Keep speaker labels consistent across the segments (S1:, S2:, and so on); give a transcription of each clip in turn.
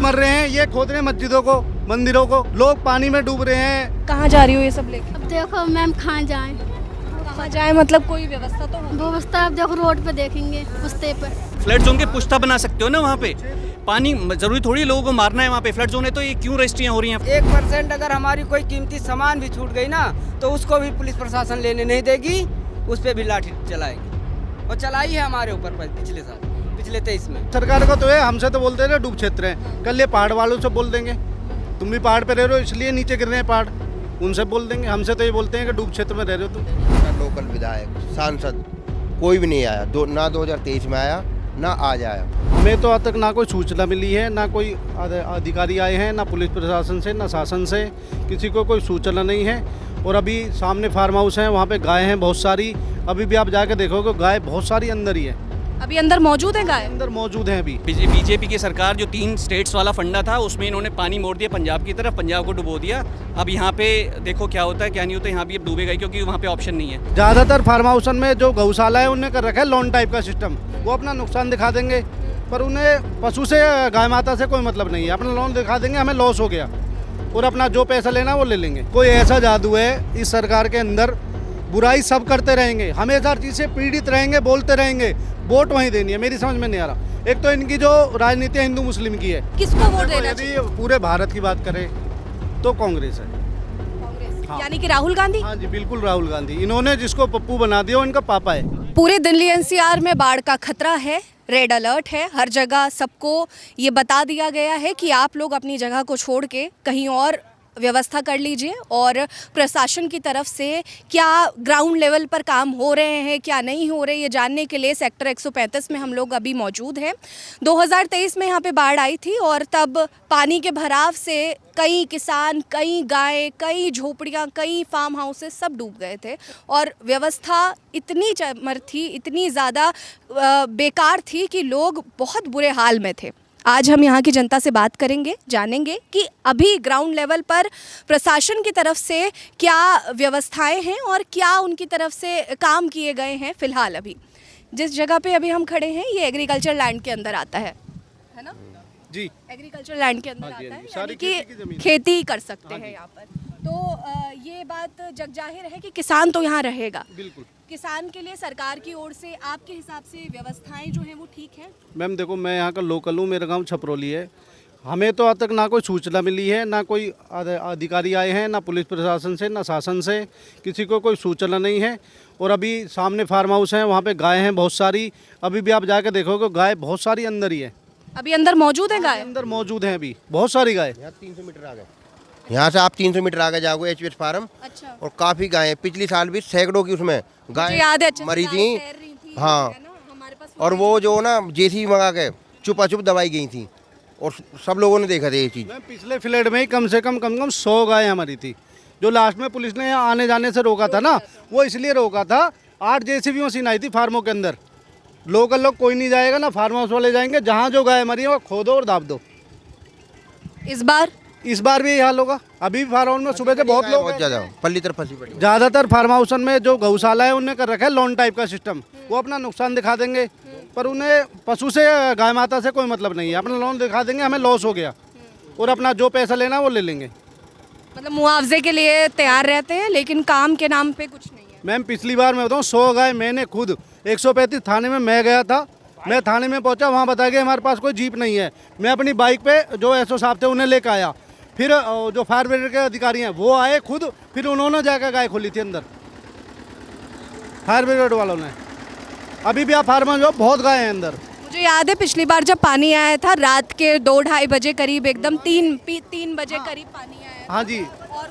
S1: मर रहे हैं, ये खोद रहे हैं मस्जिदों को, मंदिरों को, लोग पानी में डूब रहे हैं।
S2: कहाँ जा रही हो ये सब लेके?
S3: अब देखो मैम कहाँ जाएं?
S2: कहाँ जाए मतलब कोई व्यवस्था तो हो?
S3: व्यवस्था अब देखो रोड पे देखेंगे पुश्ते पे।
S4: फ्लड जोन के पुश्ता बना सकते हो ना वहाँ पे। पानी जरूरी थोड़ी है लोगों को मारना है वहाँ पे। फ्लड जोन है तो ये क्यों रजिस्ट्रियाँ हो रही हैं?
S5: 1% अगर हमारी कोई कीमती सामान भी छूट गई ना तो उसको भी पुलिस प्रशासन लेने नहीं देगी, उस पर भी लाठी चलाएगी और चलाई है हमारे ऊपर पिछले साल, पिछले 23 में।
S1: सरकार का तो है, हमसे तो बोलते हैं डूब क्षेत्र है, कल ये पहाड़ वालों से बोल देंगे तुम भी पहाड़ पे रह रहे हो इसलिए नीचे गिर रहे हैं पहाड़, उनसे बोल देंगे। हमसे तो ये बोलते हैं कि डूब क्षेत्र में रह रहे हो तुम।
S6: लोकल विधायक सांसद कोई भी नहीं आया, ना 2023 में आया ना आज आया।
S1: हमें तो आज तक ना कोई सूचना मिली है, ना कोई अधिकारी आए हैं, ना पुलिस प्रशासन से, ना शासन से, किसी को कोई सूचना नहीं है। और अभी सामने फार्म हाउस है, वहाँ पे गाय हैं बहुत सारी, अभी भी आप जाके देखोगे गाय बहुत सारी अंदर ही है,
S2: अभी अंदर मौजूद है गाय?
S1: अंदर मौजूद हैं अभी।
S4: बीजेपी की सरकार जो 3 स्टेट्स वाला फंडा था उसमें इन्होंने पानी मोड़ दिया पंजाब की तरफ, पंजाब को डुबो दिया। अब यहाँ पे देखो क्या होता है क्या नहीं होता है, यहाँ भी अब डूबेगा क्योंकि वहाँ पे ऑप्शन नहीं है।
S1: ज़्यादातर फार्म हाउस में जो गौशाला है उन्हें कर रखा है लोन टाइप का सिस्टम, वो अपना नुकसान दिखा देंगे, पर उन्हें पशु से गाय माता से कोई मतलब नहीं है। अपना लोन दिखा देंगे हमें लॉस हो गया और अपना जो पैसा लेना वो ले लेंगे। कोई ऐसा जादू है इस सरकार के अंदर, बुराई सब करते रहेंगे, हमेशा हर चीज़ से पीड़ित रहेंगे, बोलते रहेंगे, वोट वहीं देनी है। मेरी समझ में नहीं आ रहा। एक तो इनकी जो राजनीति है हिंदू मुस्लिम की है।
S2: किसको वोट देना चाहिए?
S1: यदि पूरे भारत की बात करें तो कांग्रेस है।
S2: कांग्रेस
S1: हाँ।
S2: यानी कि राहुल गांधी?
S1: हाँ जी बिल्कुल राहुल गांधी। इन्होंने जिसको पप्पू बना दिया वो इनका पापा है।
S2: पूरे दिल्ली एनसीआर में बाढ़ का खतरा है, रेड अलर्ट है, हर जगह सबको ये बता दिया गया है कि आप लोग अपनी जगह को छोड़ के कहीं और व्यवस्था कर लीजिए। और प्रशासन की तरफ से क्या ग्राउंड लेवल पर काम हो रहे हैं क्या नहीं हो रहे, ये जानने के लिए सेक्टर 135 में हम लोग अभी मौजूद हैं। 2023 में यहाँ पे बाढ़ आई थी और तब पानी के भराव से कई किसान, कई गाय, कई झोपड़ियाँ, कई फार्म हाउसेस सब डूब गए थे और व्यवस्था इतनी चमर थी, इतनी ज़्यादा बेकार थी कि लोग बहुत बुरे हाल में थे। आज हम यहाँ की जनता से बात करेंगे, जानेंगे कि अभी ग्राउंड लेवल पर प्रशासन की तरफ से क्या व्यवस्थाएं हैं और क्या उनकी तरफ से काम किए गए हैं। फिलहाल अभी जिस जगह पे अभी हम खड़े हैं ये एग्रीकल्चर लैंड के अंदर आता है ना
S1: जी,
S2: एग्रीकल्चर लैंड के अंदर
S1: हाँ जी,
S2: आता
S1: हाँ
S2: है,
S1: जी, सारी
S2: यानी कि
S1: खेती की ज़मीन।
S2: खेती कर सकते हैं यहाँ पर। तो ये बात जग जाहिर है कि किसान तो यहाँ रहेगा।
S1: बिल्कुल।
S2: किसान के लिए सरकार की ओर से आपके हिसाब से व्यवस्थाएं जो हैं वो ठीक हैं?
S1: मैम देखो मैं यहाँ का लोकल हूँ, मेरा गांव छपरोली है। हमें तो आज तक ना कोई सूचना मिली है, ना कोई अधिकारी आए हैं, ना पुलिस प्रशासन से, ना शासन से, किसी को कोई सूचना नहीं है। और अभी सामने फार्म हाउस है, वहाँ पे गाय हैं बहुत सारी, अभी भी आप जाके देखोगे गाय बहुत सारी अंदर ही है।
S2: अभी अंदर मौजूद है गाय?
S1: अंदर मौजूद हैं अभी बहुत सारी गाय।
S6: यहाँ 300 मीटर आगे, यहाँ से आप 300 मीटर आगे जाओगे HPS फार्म।
S2: अच्छा।
S6: और काफ़ी गाय हैं, पिछली साल भी सैकड़ों की उसमें गाय
S2: याद है, अच्छे से
S6: मरी
S2: गाय
S6: थी।
S2: तैर रही थी,
S6: हाँ,
S2: है ना? हमारे पास
S6: और वो जो ना JCB मंगा के चुपा चुप दवाई गई थी और सब लोगों ने देखा था ये चीज़।
S1: मैम पिछले फ्लड में ही कम से कम 100 गाय हमारी थी, जो लास्ट में पुलिस ने यहाँ आने जाने से रोका था ना, वो इसलिए रोका था। 8 JCB मशीन आई थी फार्मों के अंदर, लोकल लोग कोई नहीं जाएगा ना, फार्म हाउस वाले जाएंगे, जहाँ जो गाय मरी है वो खोदो और दाब दो। इस बार भी यही हाल होगा। अभी भी फार्म हाउस में सुबह से बहुत लोग
S6: बहुत ज़्यादा पल्ली तरफ फंसी पड़ी।
S1: ज़्यादातर फार्म हाउस में जो गौशाला है उन्हें कर रखा है लोन टाइप का सिस्टम, वो अपना नुकसान दिखा देंगे, पर उन्हें पशु से गाय माता से कोई मतलब नहीं है। अपना लोन दिखा देंगे हमें लॉस हो गया और अपना जो पैसा लेना वो ले लेंगे।
S2: मतलब मुआवजे के लिए तैयार रहते हैं लेकिन काम के नाम पे कुछ नहीं है।
S1: मैम पिछली बार मैं बताऊँ 100 गाय मैंने खुद 135 थाने में मैं गया था, मैं थाने में पहुंचा, वहाँ बताया कि हमारे पास कोई जीप नहीं है। मैं अपनी बाइक पे जो SO साहब थे उन्हें लेकर आया, फिर जो फायर ब्रिगेड के अधिकारी हैं वो आए खुद, फिर उन्होंने जाकर गाय खोली थी अंदर, फायर ब्रिगेड वालों ने। अभी भी आप फार्म हाउस बहुत गाय हैं अंदर।
S2: मुझे याद है पिछली बार जब पानी आया था रात के 2-2:30 बजे करीब, एकदम 3 बजे करीब पानी आया था।
S1: हाँ जी।
S2: और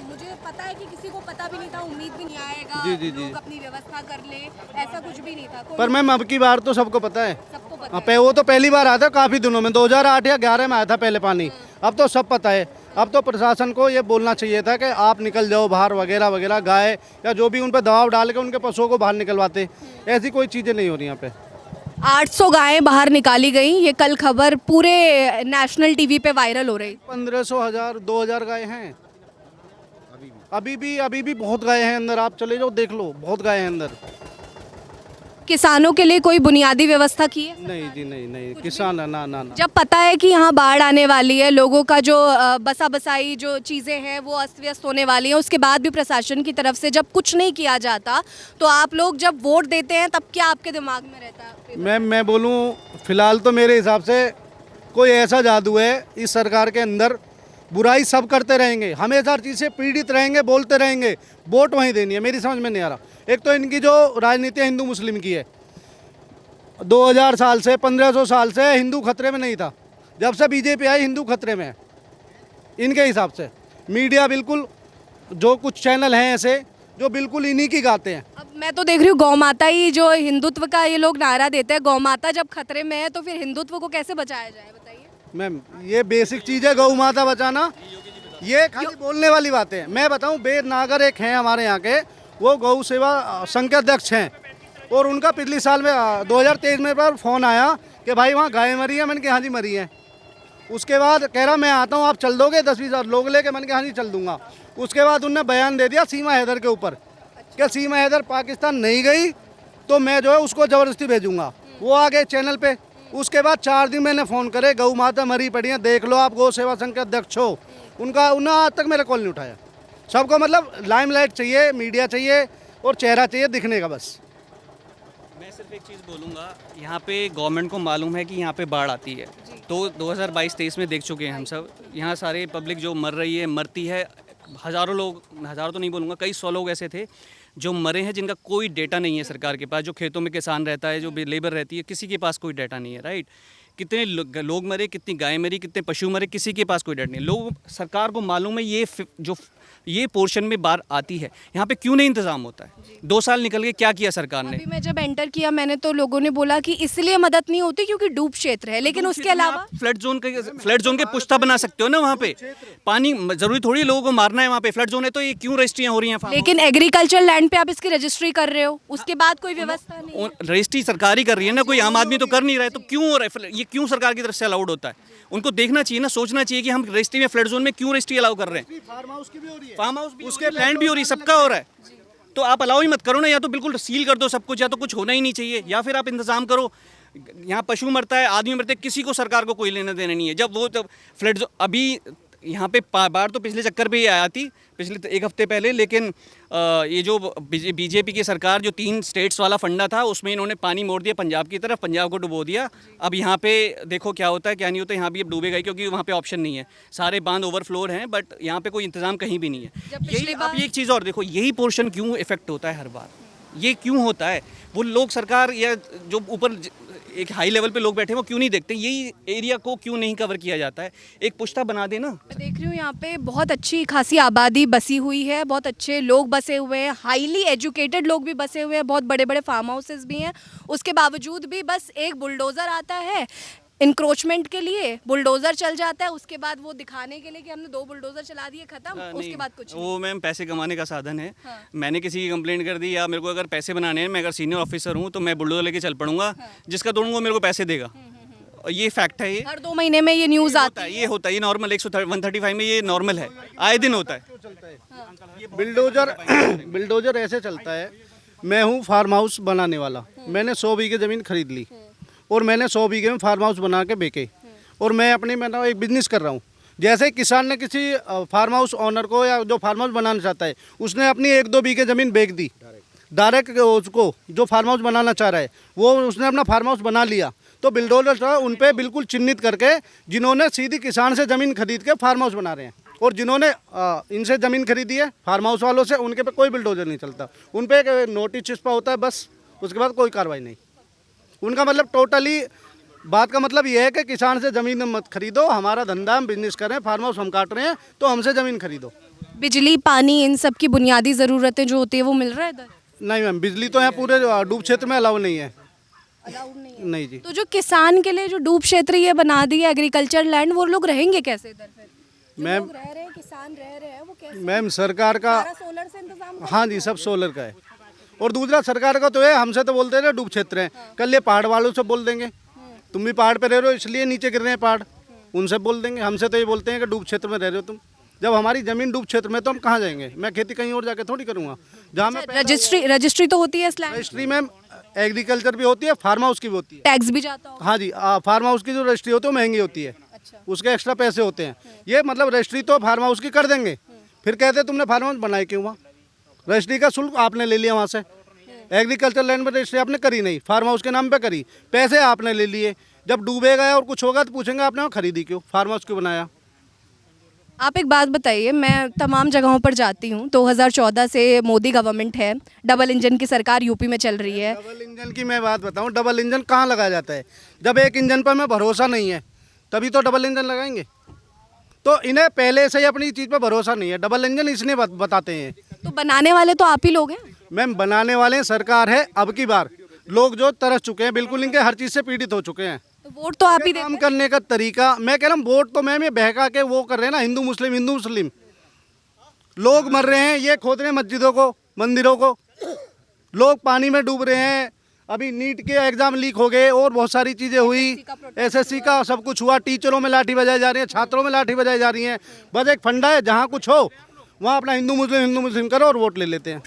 S2: मुझे पता है कि किसी को पता भी नहीं था, उम्मीद भी नहीं आएगा,
S1: जी।
S2: लोग अपनी व्यवस्था कर ले, ऐसा कुछ भी नहीं था।
S1: पर मैम अब की बार तो सबको पता है।
S2: सबको पता
S1: हाँ, वो तो पहली बार आया था काफ़ी दिनों में, 2008 या 11 में आया था पहले पानी। अब तो सब पता है। अब तो प्रशासन को ये बोलना चाहिए था कि आप निकल जाओ बाहर वगैरह वगैरह, गाय या जो भी उन पर दबाव डाल के उनके पशुओं को बाहर निकलवाते। ऐसी कोई चीज़ें नहीं हो रही यहाँ पे।
S2: 800 गायें बाहर निकाली गई, ये कल खबर पूरे नेशनल टीवी पे वायरल हो रही।
S1: 1500, 1000, 2000 गाय हैं अभी भी बहुत गाय हैं अंदर। आप चले जाओ देख लो, बहुत गाय हैं अंदर।
S2: किसानों के लिए कोई बुनियादी व्यवस्था की है?
S1: नहीं जी, नहीं नहीं, किसान ना ना ना।
S2: जब पता है कि यहाँ बाढ़ आने वाली है, लोगों का जो बसा बसाई जो चीज़ें हैं वो अस्त व्यस्त होने वाली हैं, उसके बाद भी प्रशासन की तरफ से जब कुछ नहीं किया जाता, तो आप लोग जब वोट देते हैं तब क्या आपके दिमाग में रहता है?
S1: मैम मैं बोलूँ, फिलहाल तो मेरे हिसाब से कोई ऐसा जादू है इस सरकार के अंदर, बुराई सब करते रहेंगे, हमेशा हर चीज़ से पीड़ित रहेंगे, बोलते रहेंगे, वोट वहीं देनी है। मेरी समझ में नहीं आ रहा। एक तो इनकी जो राजनीति है हिंदू मुस्लिम की है, 2000 साल से 1500 साल से हिंदू खतरे में नहीं था, जब से बीजेपी आई हिंदू खतरे में है इनके हिसाब से। मीडिया बिल्कुल, जो कुछ चैनल हैं ऐसे जो बिल्कुल इन्हीं की गाते हैं।
S2: अब मैं तो देख रही हूँ गौ माता ही जो हिंदुत्व का ये लोग नारा देते हैं, गौ माता जब खतरे में है तो फिर हिंदुत्व को कैसे बचाया जाए, बताइए।
S1: मैम ये बेसिक चीज़ है, गौ माता बचाना, ये खाली बोलने वाली बातें हैं। मैं बताऊं, बेद नागर एक हैं हमारे यहाँ के, वो गौ सेवा संघ के अध्यक्ष हैं, और उनका पिछले साल में 2023 में पर फ़ोन आया कि भाई वहाँ गाय मरी है। मैंने कहा हाँ जी मरी है। उसके बाद कह रहा मैं आता हूँ, आप चल दोगे 10-20 लोग लेके? मैंने कहा हाँ जी चल दूंगा। उसके बाद उनने बयान दे दिया सीमा हैदर के ऊपर कि सीमा हैदर पाकिस्तान नहीं गई तो मैं जो है उसको ज़बरदस्ती भेजूंगा। वो आ गए चैनल पे। उसके बाद 4 दिन मैंने फ़ोन करे, गौ माता मरी पड़ी है, देख लो, आप गौ सेवा संघ के अध्यक्ष हो। उन्होंने आज तक मेरा कॉल नहीं उठाया। सबको मतलब लाइमलाइट चाहिए, मीडिया चाहिए और चेहरा चाहिए दिखने का बस।
S4: मैं सिर्फ एक चीज़ बोलूँगा, यहाँ पे गवर्नमेंट को मालूम है कि यहाँ पे बाढ़ आती है, तो 2022-23 में देख चुके हैं हम सब। यहाँ सारे पब्लिक जो मर रही है, मरती है, हज़ारों लोग, हज़ारों तो नहीं बोलूँगा, कई 100 लोग ऐसे थे जो मरे हैं जिनका कोई डेटा नहीं है सरकार के पास। जो खेतों में किसान रहता है, जो लेबर रहती है, किसी के पास कोई डेटा नहीं है, राइट। कितने लोग मरे, कितनी गाय मरी, कितने पशु मरे, किसी के पास कोई डेटा नहीं। लोग, सरकार को मालूम है ये पोर्शन में बाढ़ आती है, यहाँ पे क्यों नहीं इंतजाम होता है? 2 साल निकल गए, क्या किया सरकार ने?
S2: अभी मैं जब एंटर किया मैंने तो लोगों ने बोला कि इसलिए मदद नहीं होती क्योंकि डूब क्षेत्र है, लेकिन उसके अलावा
S4: फ्लड जोन के पुश्ता बना सकते हो ना वहाँ पे। पानी जरूरी थोड़ी लोगों को मारना है वहाँ पे। फ्लड जोन है तो ये क्यों रजिस्ट्रियाँ हो रही हैं?
S2: लेकिन एग्रीकल्चर लैंड पे आप इसकी रजिस्ट्री कर रहे हो, उसके बाद कोई व्यवस्था नहीं।
S4: रजिस्ट्री सरकार ही कर रही है ना, कोई आम आदमी तो कर नहीं रहा है, तो क्यों हो रहा है? ये क्यों सरकार की तरफ से अलाउड होता है? उनको देखना चाहिए ना, सोचना चाहिए कि हम रजिस्ट्री में फ्लड जोन में क्यों रजिस्ट्री अलाउ कर रहे हैं।
S1: फार्म हाउस की भी हो रही है,
S4: फार्म हाउस भी, उसके लैंड भी हो रही है, सबका हो रहा है, तो आप अलाउ ही मत करो ना। या तो बिल्कुल सील कर दो सब कुछ, या तो कुछ होना ही नहीं चाहिए, या फिर आप इंतजाम करो। यहाँ पशु मरता है, आदमी मरते हैं, किसी को सरकार को कोई लेना देना नहीं है। जब फ्लड अभी यहाँ पे बाढ़ तो पिछले चक्कर पे ही आया थी, पिछले 1 हफ्ते पहले, लेकिन ये जो बीजेपी की सरकार जो 3 स्टेट्स वाला फंडा था उसमें इन्होंने पानी मोड़ दिया पंजाब की तरफ, पंजाब को डुबो दिया। अब यहाँ पे देखो क्या होता है क्या नहीं होता। यहाँ भी अब डूबेगा ही, क्योंकि वहाँ पे ऑप्शन नहीं है, सारे बांध ओवरफ्लो हैं, बट यहाँ पे कोई इंतजाम कहीं भी नहीं है। यही आप एक चीज़ और देखो, यही पोर्शन क्यों इफेक्ट होता है हर बार? ये क्यों होता है? वो लोग, सरकार या जो ऊपर एक हाई लेवल पे लोग बैठे हैं वो क्यों नहीं देखते? यही एरिया को क्यों नहीं कवर किया जाता है? एक पुश्ता बना देना।
S2: मैं देख रही हूँ यहाँ पे बहुत अच्छी खासी आबादी बसी हुई है, बहुत अच्छे लोग बसे हुए हैं, हाईली एजुकेटेड लोग भी बसे हुए हैं, बहुत बड़े बड़े फार्म हाउसेस भी हैं। उसके बावजूद भी बस एक बुलडोज़र आता है इंक्रोचमेंट के लिए, बुलडोज़र चल जाता है, उसके बाद वो दिखाने के लिए कि हमने 2 बुलडोज़र चला दिए, खत्म, उसके बाद कुछ नहीं।
S4: वो मैम पैसे कमाने का साधन है। मैंने किसी की कंप्लेंट कर दी, या मेरे को अगर पैसे बनाने हैं, मैं अगर सीनियर ऑफिसर हूँ तो मैं बुलडोज़र लेके चल पड़ूंगा, जिसका तोड़ूंगा मेरे को पैसे देगा। और ये फैक्ट है। ये
S2: हर 2 महीने में ये न्यूज़ आती है।
S4: ये होता है, ये नॉर्मल 135 में ये नॉर्मल है, आए दिन होता है।
S1: बिल्डोजर ऐसे चलता है। मैं हूँ फार्म हाउस बनाने वाला, मैंने 100 बीघे ज़मीन खरीद ली और मैंने 100 बीघे में फार्म हाउस बना के बेचे, और मैं एक बिजनेस कर रहा हूँ। जैसे किसान ने किसी फार्म हाउस ओनर को या जो फार्म हाउस बनाना चाहता है उसने अपनी 1-2 बीघे ज़मीन बेच दी डायरेक्ट, उसको जो फार्म हाउस बनाना चाह रहा है वो उसने अपना फार्म हाउस बना लिया, तो बिल्डोजर उन पे बिल्कुल चिन्हित करके जिन्होंने सीधी किसान से ज़मीन खरीद के फार्म हाउस बना रहे हैं, और जिन्होंने इनसे ज़मीन खरीदी है फार्म हाउस वालों से, उनके पे कोई बिल्डोजर नहीं चलता। उन पे एक नोटिस चिपका होता है बस, उसके बाद कोई कार्रवाई नहीं। उनका मतलब टोटली बात का मतलब ये है कि किसान से ज़मीन मत खरीदो, हमारा धंधा हम बिजनेस करें, फार्म हाउस हम काट रहे हैं तो हमसे ज़मीन खरीदो।
S2: बिजली, पानी, इन सब की बुनियादी ज़रूरतें जो होती है वो मिल रहा है इधर?
S1: नहीं मैम, बिजली तो यहाँ पूरे डूब क्षेत्र में अलाउ नहीं है। नहीं जी।
S2: तो जो किसान के लिए जो डूब क्षेत्र ये बना दिया एग्रीकल्चर लैंड, वो लोग रहेंगे कैसे इधर फिर?
S1: मैम
S2: रह रहे हैं, किसान रह रहे हैं, वो कैसे?
S1: मैम सरकार का,
S2: सोलर से इंतजाम?
S1: हाँ जी, सब सोलर का है। और दूसरा सरकार का तो है, हमसे तो बोलते हैं ना डूब क्षेत्र है, कल ये पहाड़ वालों से बोल देंगे तुम भी पहाड़ पे रह रहे हो इसलिए नीचे गिर रहे हैं पहाड़, उनसे बोल देंगे। हमसे तो ये बोलते हैं कि डूब क्षेत्र में रह रहे हो तुम। जब हमारी ज़मीन डूब क्षेत्र में तो हम कहाँ जाएंगे? मैं खेती कहीं और जाके थोड़ी करूँगा जहाँ मैं
S2: रजिस्ट्री तो होती है इस लैंड?
S1: रजिस्ट्री मैम एग्रीकल्चर भी होती है, फार्म हाउस की भी होती है।
S2: टैक्स भी जाता होगा।
S1: हाँ जी, फार्म हाउस की जो रजिस्ट्री होती है वो महंगी होती है, उसके एक्स्ट्रा पैसे होते हैं। ये मतलब रजिस्ट्री तो फार्म हाउस की कर देंगे, फिर कहते हैं तुमने फार्म हाउस बनाए क्यों? वहाँ रजिस्ट्री का शुल्क आपने ले लिया वहाँ से, एग्रीकल्चर लैंड में रजिस्ट्री आपने करी नहीं, फार्म हाउस के नाम पे करी, पैसे आपने ले लिए। जब डूबेगा और कुछ होगा तो पूछेंगे आपने वहाँ खरीदी क्यों, फार्म हाउस क्यों बनाया?
S2: आप एक बात बताइए, मैं तमाम जगहों पर जाती हूँ, 2014 से मोदी गवर्नमेंट है, डबल इंजन की सरकार यूपी में चल रही है।
S1: डबल इंजन की मैं बात बताऊं, डबल इंजन कहाँ लगाया जाता है? जब एक इंजन पर हमें भरोसा नहीं है तभी तो डबल इंजन लगाएंगे। तो इन्हें पहले से ही अपनी चीज़ पर भरोसा नहीं है, डबल इंजन इसलिए बताते हैं।
S2: तो बनाने वाले तो आप ही लोग हैं।
S1: मैम बनाने वाले सरकार है, अब की बार लोग जो तरस चुके हैं, बिल्कुल इनके हर चीज़ से पीड़ित हो चुके हैं।
S2: तो वोट तो आप ही
S1: काम
S2: देते
S1: करने का तरीका, मैं कह रहा हूँ वोट तो मैम ये बहका के वो कर रहे हैं ना, हिंदू मुस्लिम लोग मर रहे हैं, ये खोद रहे हैं मस्जिदों को, मंदिरों को, लोग पानी में डूब रहे हैं। अभी नीट के एग्जाम लीक हो गए और बहुत सारी चीज़ें हुई, एसएससी का सब कुछ हुआ, टीचरों में लाठी बजाई जा रही है, छात्रों में लाठी बजाई जा रही है। बस एक फंडा है, जहाँ कुछ हो वहाँ अपना हिंदू मुस्लिम करो और वोट ले लेते हैं।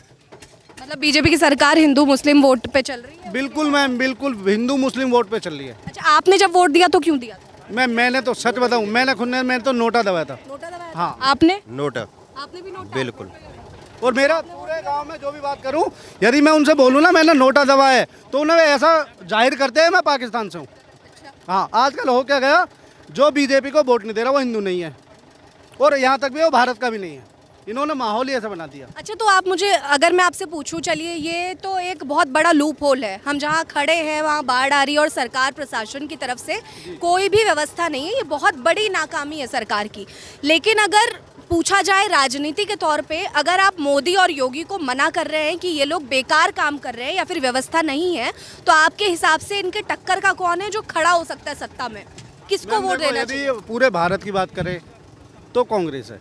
S2: मतलब बीजेपी की सरकार हिंदू मुस्लिम वोट पे चल रही है।
S1: बिल्कुल मैम, बिल्कुल हिंदू मुस्लिम वोट पे चल रही है।
S2: अच्छा, आपने जब वोट दिया तो क्यों दिया?
S1: मैंने तो सच बताऊँ, मैंने तो नोटा दबाया था।
S2: नोटा दबाया था?
S1: हाँ।
S2: आपने
S6: नोटा
S2: आपने भी नोटा?
S6: बिल्कुल।
S1: और मेरा पूरे गांव में जो भी बात करूं, यदि मैं उनसे बोलूं ना मैंने नोटा दबाया है, तो उन्हें ऐसा जाहिर करते हैं मैं पाकिस्तान से हूं। हाँ, आजकल हो क्या गया, जो बीजेपी को वोट नहीं दे रहा वो हिंदू नहीं है, और यहाँ तक भी वो भारत का भी नहीं है। इन्होंने माहौल ही ऐसा बना दिया।
S2: अच्छा, तो आप मुझे, अगर मैं आपसे पूछूं, चलिए ये तो एक बहुत बड़ा लूप होल है, हम जहां खड़े हैं वहां बाढ़ आ रही है और सरकार प्रशासन की तरफ से कोई भी व्यवस्था नहीं है, ये बहुत बड़ी नाकामी है सरकार की। लेकिन अगर पूछा जाए राजनीति के तौर पे, अगर आप मोदी और योगी को मना कर रहे हैं कि ये लोग बेकार काम कर रहे हैं या फिर व्यवस्था नहीं है, तो आपके हिसाब से इनके टक्कर का कौन है जो खड़ा हो सकता है सत्ता में? किसको वोट देना चाहिए?
S1: यदि पूरे भारत की बात करें तो कांग्रेस है।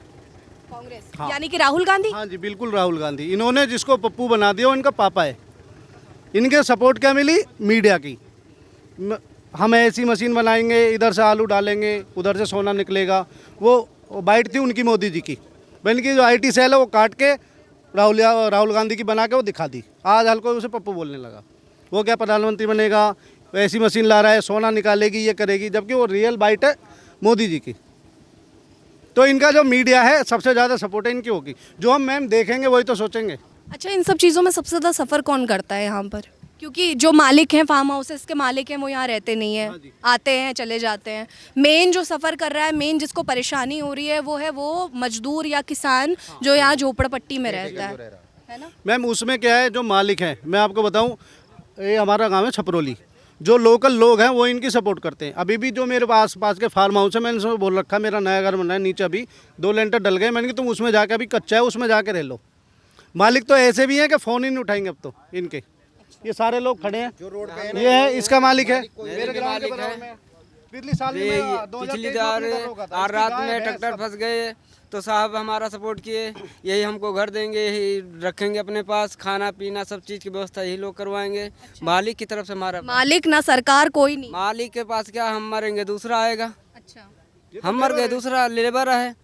S2: कांग्रेस,
S1: हाँ।
S2: यानी कि राहुल गांधी।
S1: हाँ जी, बिल्कुल राहुल गांधी। इन्होंने जिसको पप्पू बना दिया वो इनका पापा है। इनके सपोर्ट क्या मिली? मीडिया की। हम ऐसी मशीन बनाएंगे, इधर से आलू डालेंगे, उधर से सोना निकलेगा। वो बाइट थी उनकी मोदी जी की, इनकी जो IT सेल है वो काट के राहुल गांधी की बना के वो दिखा दी। आज हल्को उसे पप्पू बोलने लगा। वो क्या प्रधानमंत्री बनेगा, ऐसी मशीन ला रहा है, सोना निकालेगी, ये करेगी, जबकि वो रियल बाइट है मोदी जी की। तो इनका जो मीडिया है सबसे ज़्यादा सपोर्ट है इनकी होगी। जो हम मैम देखेंगे वही तो सोचेंगे।
S2: अच्छा, इन सब चीज़ों में सबसे ज़्यादा सफ़र कौन करता है यहाँ पर? क्योंकि जो मालिक हैं, फार्म हाउसेस के मालिक हैं, वो यहाँ रहते नहीं हैं, आते हैं चले जाते हैं। मेन जो सफ़र कर रहा है, मेन जिसको परेशानी हो रही है वो मजदूर या किसान जो यहाँ झोपड़पट्टी में रहता है ना।
S1: मैम उसमें क्या है, जो मालिक हैं, मैं आपको बताऊं, ये हमारा गांव है छपरोली, जो लोकल लोग हैं वो इनकी सपोर्ट करते हैं। अभी भी जो मेरे पास के फार्म हाउस है, मैंने उनसे बोल रखा मेरा नया घर बना है, नीचे अभी 2 लेंटर डल गए, मैंने कहा तुम उसमें जाके, अभी कच्चा है उसमें जाके रह लो। मालिक तो ऐसे भी हैं कि फ़ोन ही नहीं उठाएंगे अब तो इनके। ये सारे लोग खड़े हैं, जो रोड पे ये है, इसका मालिक है, मेरे ग्राम के बराबर में। पिछली साल में
S5: पिछली बार रात में ट्रैक्टर फंस गए तो साहब हमारा सपोर्ट किए, यही हमको घर देंगे, यही रखेंगे अपने पास, खाना पीना सब चीज़ की व्यवस्था यही लोग करवाएंगे। मालिक की तरफ से हमारा
S2: मालिक ना सरकार कोई नहीं।
S5: मालिक के पास क्या, हम मरेंगे दूसरा आएगा।
S2: अच्छा,
S5: हम मर गए दूसरा लेबर है,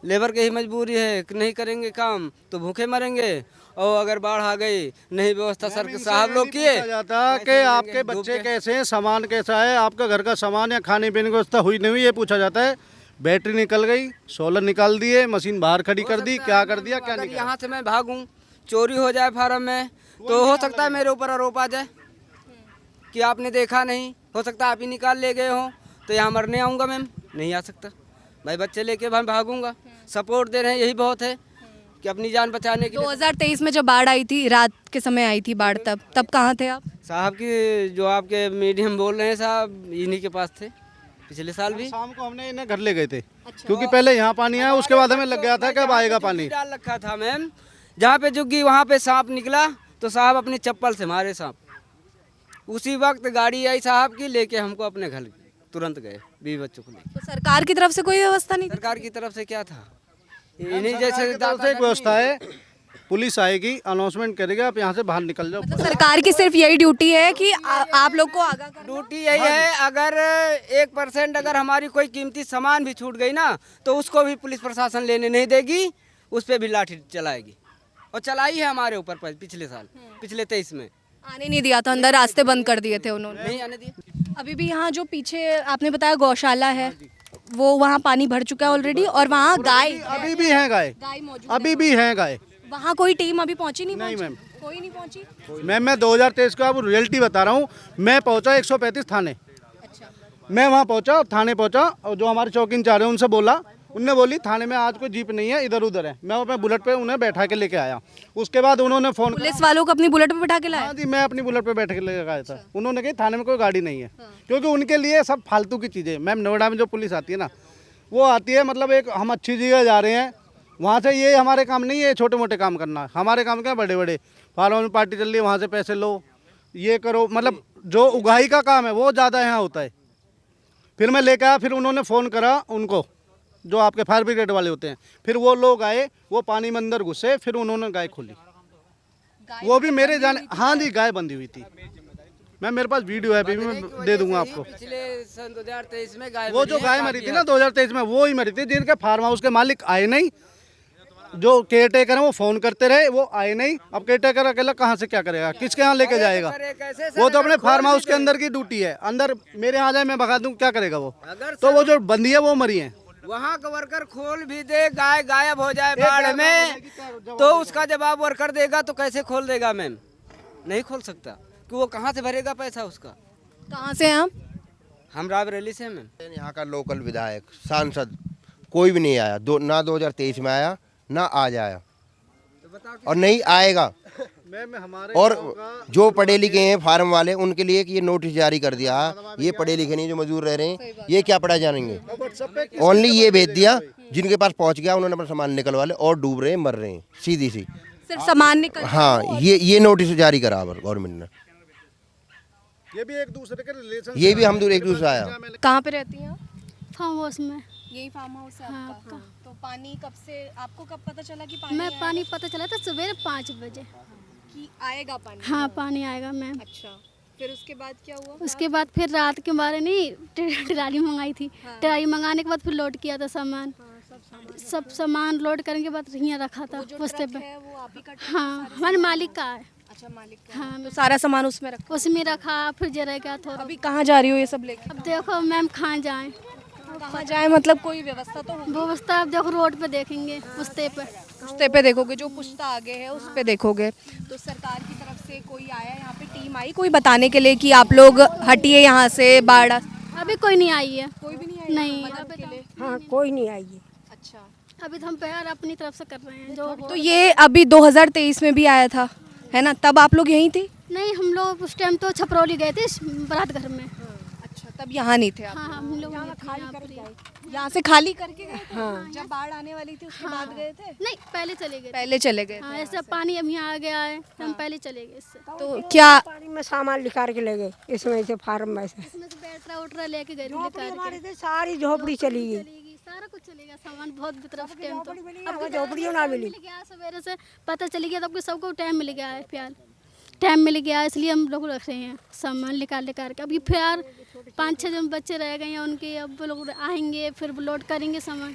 S5: लेबर की ही मजबूरी है कि नहीं करेंगे काम तो भूखे मरेंगे। और अगर बाढ़ आ गई, नहीं व्यवस्था सर के साहब लोग किए
S1: जाता कि आपके बच्चे कैसे हैं, सामान कैसा है, आपका घर का सामान या खाने पीने की व्यवस्था हुई नहीं हुई, ये पूछा जाता है। बैटरी निकल गई, सोलर निकाल दिए, मशीन बाहर खड़ी कर दी, क्या कर दिया, क्या नहीं।
S5: यहाँ से मैं भागूं, चोरी हो जाए फार्म में, तो हो सकता है मेरे ऊपर आरोप आ जाए कि आपने देखा नहीं, हो सकता है आप ही निकाल ले गए हो, तो यहाँ मरने आऊँगा मैम, नहीं आ सकता भाई, बच्चे लेके मैं भागूंगा। सपोर्ट दे रहे हैं, यही बहुत है कि अपनी जान बचाने के लिए।
S2: 2023 में जब बाढ़ आई थी, रात के समय आई थी बाढ़, तब कहाँ थे आप?
S5: साहब की जो आपके मीडियम बोल रहे हैं साहब, इन्हीं के पास थे पिछले साल भी।
S1: शाम को हमने इन्हें घर ले गए थे, क्योंकि पहले यहाँ पानी आया, उसके बाद हमें लग गया था कब आएगा पानी।
S5: डाल रखा था मैम, जहाँ पे जुग्गी वहाँ पे सांप निकला, तो साहब अपनी चप्पल से मारे सांप। उसी वक्त गाड़ी आई साहब की, लेके हमको अपने घर तुरंत गए, बीवी बच्चों को लेकर।
S2: तो सरकार की तरफ से कोई व्यवस्था नहीं थी?
S5: सरकार की तरफ से क्या था, इन्हीं जैसे
S1: एक व्यवस्था है, पुलिस आएगी, अनाउंसमेंट करेगा, आप यहाँ से बाहर निकल जाओ।
S2: मतलब सरकार की सिर्फ यही ड्यूटी है कि आप लोग को आगाह करना।
S5: ड्यूटी यही है, अगर 1% अगर हमारी कोई कीमती सामान भी छूट गई ना, तो उसको भी पुलिस प्रशासन लेने नहीं देगी, उस पर भी लाठी चलाएगी, और चलाई है हमारे ऊपर पिछले साल, पिछले 23 में।
S2: आने नहीं दिया था अंदर, रास्ते बंद कर दिए थे उन्होंने।
S5: नहीं आने दिए।
S2: अभी भी यहाँ जो पीछे आपने बताया गौशाला है, वो वहाँ पानी भर चुका है ऑलरेडी, और वहाँ गाय
S1: अभी भी हैं गाय,
S2: मौजूद
S1: अभी भी हैं गाय।
S2: वहाँ कोई टीम अभी पहुँची नहीं?
S1: नहीं मैम,
S2: कोई नहीं पहुँची।
S1: मैम मैं 2023 का अब रियलिटी बता रहा हूँ। मैं पहुँचा 135 थाने,
S2: अच्छा,
S1: मैं वहाँ पहुँचा, थाने पहुँचा, और जो हमारे चौकी इंचार्ज है उनसे बोला, उनने बोली थाने में आज कोई जीप नहीं है, इधर उधर है। मैं अपने बुलेट पे उन्हें बैठा के लेके आया। उसके बाद उन्होंने फ़ोन करा,
S2: पुलिस वालों को अपनी बुलेट पे बिठा के लाया?
S1: हाँ जी, मैं अपनी बुलेट पे बैठ के लेके आया था। उन्होंने कहा थाने में कोई गाड़ी नहीं है, क्योंकि उनके लिए सब फालतू की चीज़ें। मैम नोएडा में जो पुलिस आती है ना, वो आती है मतलब एक हम अच्छी जगह जा रहे हैं, वहाँ से ये हमारे काम नहीं है छोटे मोटे काम करना। हमारे काम क्या बड़े बड़े, फार्म में पार्टी चल रही है वहाँ से पैसे लो, ये करो, मतलब जो उगाही का काम है वो ज़्यादा यहाँ होता है। फिर मैं लेकर आया, फिर उन्होंने फ़ोन करा उनको, जो आपके फायर ब्रिगेड वाले होते हैं। फिर वो लोग आए, वो पानी में अंदर घुसे, फिर उन्होंने गाय खोली। वो भी मेरे जाने, हाँ जी, गाय बंधी हुई थी। मैं मेरे पास वीडियो है, अभी भी मैं दे दूंगा आपको।
S5: पिछले सन 2023 में गाय
S1: वो जो गाय मरी थी ना 2023 में, वो ही मरी थी, जिनके फार्म हाउस के मालिक आए नहीं। जो केयर टेकर है वो फ़ोन करते रहे, वो आए नहीं। अब केयर टेकर अकेला कहाँ से क्या करेगा, किसके यहाँ लेके जाएगा? वो तो अपने फार्म हाउस के अंदर की ड्यूटी है, अंदर मेरे यहाँ जाए मैं भगा दूँ, क्या करेगा वो? तो वो जो बंदी है वो मरी है।
S5: वहाँ का वर्कर खोल भी दे, गाय गायब हो जाए बाढ़ में, तो उसका जवाब वर्कर देगा, तो कैसे खोल देगा मैम? नहीं खोल सकता, कि वो कहाँ से भरेगा पैसा उसका?
S2: कहाँ से हैं आप?
S5: हम रायबरेली से हैं मैम।
S6: यहाँ का लोकल विधायक, सांसद कोई भी नहीं आया, ना 2023 में आया, ना आज आया, और नहीं आएगा। और जो पढ़े लिखे हैं फार्म वाले, उनके लिए कि ये नोटिस जारी कर दिया, ये पढ़े लिखे नहीं जो मजदूर रह रहे हैं, ये क्या पढ़ा जानेंगे। ओनली ये भेज दिया, जिनके पास पहुंच गया उन्होंने अपना सामान निकलवा ले, और डूब रहे हैं, मर रहे हैं, सीधी सी।
S2: सिर्फ सामान निकल।
S6: हाँ, ये नोटिस जारी करा गवर्नमेंट ने।
S1: ये भी एक दूसरे के रिलेशन,
S6: ये भी हम दूर एक दूसरे आया।
S2: कहाँ पे रहती हैं आप?
S3: फार्म हाउस में।
S2: यही फार्म हाउस है
S3: हाँ,
S2: आपका? तो पानी कब से, आपको कब पता चला कि पानी
S3: मैं पानी पता चला था सवेरे 5 बजे
S2: कि आएगा पानी?
S3: हाँ, पानी आएगा मैम।
S2: अच्छा, फिर उसके बाद क्या हुआ?
S3: उसके बाद फिर रात के बारे नहीं ट्राली मंगाई थी। ट्राली मंगाने के बाद फिर लोड किया था सामान। सब सामान लोड करने के बाद यहाँ रखा था पुश्ते पे।
S2: वो आप ही का?
S3: हाँ, हमारे मालिक का है।
S2: अच्छा, मालिक का।
S3: हाँ,
S2: तो सारा सामान उसमें रखा?
S3: उसमें रखा, फिर जरा गया थोड़ा।
S2: अभी कहाँ जा रही हो ये सब लेके?
S3: अब देखो मैम कहाँ जाएं,
S2: कहाँ जाए, मतलब कोई व्यवस्था तो होगी?
S3: व्यवस्था अब देखो रोड पे देखेंगे, पुश्ते पे।
S2: पुश्ते पे देखोगे, जो पुश्ता आगे है उस पे देखोगे। तो सरकार की तरफ से कोई आया यहाँ पे, टीम आई कोई बताने के लिए कि आप लोग हटिए यहाँ से, बाढ़?
S3: अभी कोई नहीं आई है।
S2: कोई भी नहीं आया
S3: नहीं,
S2: मदद के लिए?
S7: हाँ, कोई नहीं आई है।
S2: अच्छा,
S3: अभी तो हम प्यार अपनी तरफ से कर रहे हैं जो
S2: तो ये अभी 2023 में भी आया था, है ना? तब आप लोग यहीं थे?
S3: नहीं, हम लोग उस टाइम तो छपरौली गए थे बारात घर में।
S2: अच्छा, तब यहाँ नहीं थे आप?
S3: हाँ, हम लोग यहाँ पर ही।
S2: यहाँ से खाली करके गए थे? हाँ। जब बाढ़ आने वाली थी उसके बाद गए थे?
S3: नहीं, पहले चले गए।
S2: पहले चले गए
S3: हाँ, ऐसा पानी अब यहाँ आ गया है, हम पहले चले गए इससे।
S2: तो क्या
S7: पानी में सामान निकाल के ले गए, इसमें से फार्म में से।
S3: इसमें से बैटरा उटरा लेके गए थे
S7: झोपड़ी
S3: निकाल
S7: हमारी
S3: के।
S7: थी, सारी झोपड़ी चली गई।
S3: चलेगी, सारा कुछ चलेगा, सामान बहुत तरफ टाइम तो
S7: अब झोपड़ियों ना मिली।
S3: मिल गया, सवेरे से पता चल गया, तब सबको टाइम मिल गया है, प्यार टाइम मिल गया, इसलिए हम लोग रख रहे हैं सामान निकाल निकाल के। अभी फिर 5-6 जन बच्चे रह गए हैं उनके, अब वो लोग आएंगे फिर लोड करेंगे सामान,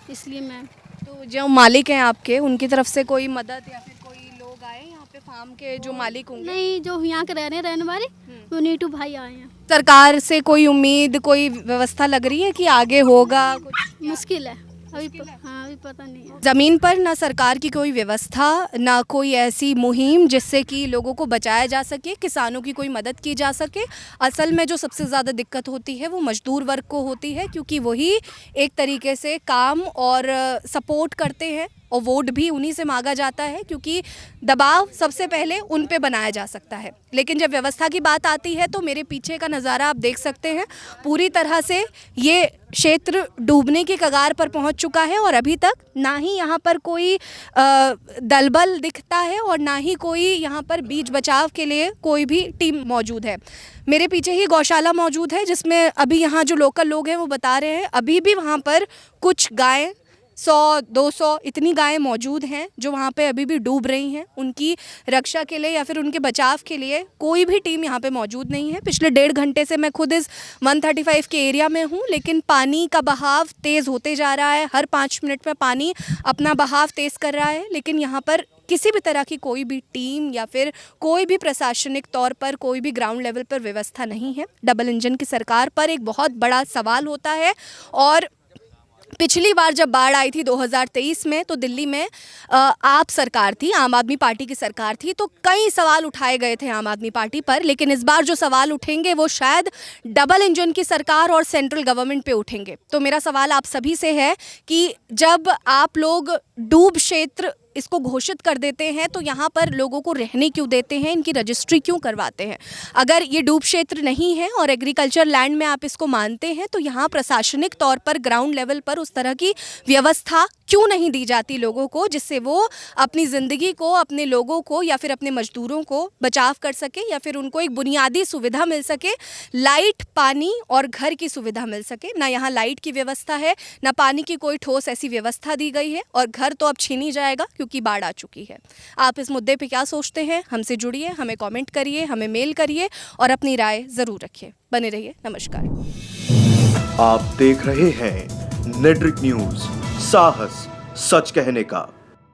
S3: इसलिए मैम।
S2: तो जो मालिक हैं आपके, उनकी तरफ से कोई मदद या फिर कोई लोग आए यहाँ पे, फार्म के जो मालिक होंगे?
S3: नहीं, जो यहाँ के रहने वाले वो नीटू भाई आए हैं।
S2: सरकार से कोई उम्मीद, कोई व्यवस्था लग रही है कि आगे होगा कुछ?
S3: मुश्किल है अभी, हाँ अभी पता नहीं है।
S2: ज़मीन पर ना सरकार की कोई व्यवस्था, ना कोई ऐसी मुहिम जिससे कि लोगों को बचाया जा सके, किसानों की कोई मदद की जा सके। असल में जो सबसे ज़्यादा दिक्कत होती है वो मजदूर वर्ग को होती है, क्योंकि वही एक तरीके से काम और सपोर्ट करते हैं, और वोट भी उन्हीं से मांगा जाता है, क्योंकि दबाव सबसे पहले उन पे बनाया जा सकता है। लेकिन जब व्यवस्था की बात आती है तो मेरे पीछे का नज़ारा आप देख सकते हैं, पूरी तरह से ये क्षेत्र डूबने की कगार पर पहुंच चुका है, और अभी तक ना ही यहाँ पर कोई दलबल दिखता है, और ना ही कोई यहाँ पर बीच बचाव के लिए कोई भी टीम मौजूद है। मेरे पीछे ही गौशाला मौजूद है, जिसमें अभी यहाँ जो लोकल लोग हैं वो बता रहे हैं अभी भी वहाँ पर कुछ गायें 100-200 इतनी गायें मौजूद हैं जो वहाँ पे अभी भी डूब रही हैं। उनकी रक्षा के लिए या फिर उनके बचाव के लिए कोई भी टीम यहाँ पे मौजूद नहीं है। पिछले 1.5 घंटे से मैं खुद इस 135 के एरिया में हूँ, लेकिन पानी का बहाव तेज़ होते जा रहा है। हर 5 मिनट में पानी अपना बहाव तेज़ कर रहा है, लेकिन यहाँ पर किसी भी तरह की कोई भी टीम या फिर कोई भी प्रशासनिक तौर पर कोई भी ग्राउंड लेवल पर व्यवस्था नहीं है। डबल इंजन की सरकार पर एक बहुत बड़ा सवाल होता है। और पिछली बार जब बाढ़ आई थी 2023 में, तो दिल्ली में आप सरकार थी, आम आदमी पार्टी की सरकार थी, तो कई सवाल उठाए गए थे आम आदमी पार्टी पर। लेकिन इस बार जो सवाल उठेंगे वो शायद डबल इंजन की सरकार और सेंट्रल गवर्नमेंट पे उठेंगे। तो मेरा सवाल आप सभी से है कि जब आप लोग डूब क्षेत्र इसको घोषित कर देते हैं तो यहाँ पर लोगों को रहने क्यों देते हैं, इनकी रजिस्ट्री क्यों करवाते हैं? अगर ये डूब क्षेत्र नहीं है और एग्रीकल्चर लैंड में आप इसको मानते हैं तो यहाँ प्रशासनिक तौर पर ग्राउंड लेवल पर उस तरह की व्यवस्था क्यों नहीं दी जाती लोगों को, जिससे वो अपनी ज़िंदगी को, अपने लोगों को या फिर अपने मजदूरों को बचाव कर सके, या फिर उनको एक बुनियादी सुविधा मिल सके, लाइट, पानी और घर की सुविधा मिल सके। ना यहाँ लाइट की व्यवस्था है, ना पानी की कोई ठोस ऐसी व्यवस्था दी गई है, और घर तो अब छीन ही जाएगा क्योंकि बाढ़ आ चुकी है। आप इस मुद्दे पे क्या सोचते हैं? हमसे जुड़िए, हमें कमेंट करिए, हमें मेल करिए और अपनी राय ज़रूर रखिए। बने रहिए। नमस्कार।
S8: आप देख रहे हैं नेट्रिक न्यूज, साहस सच कहने का।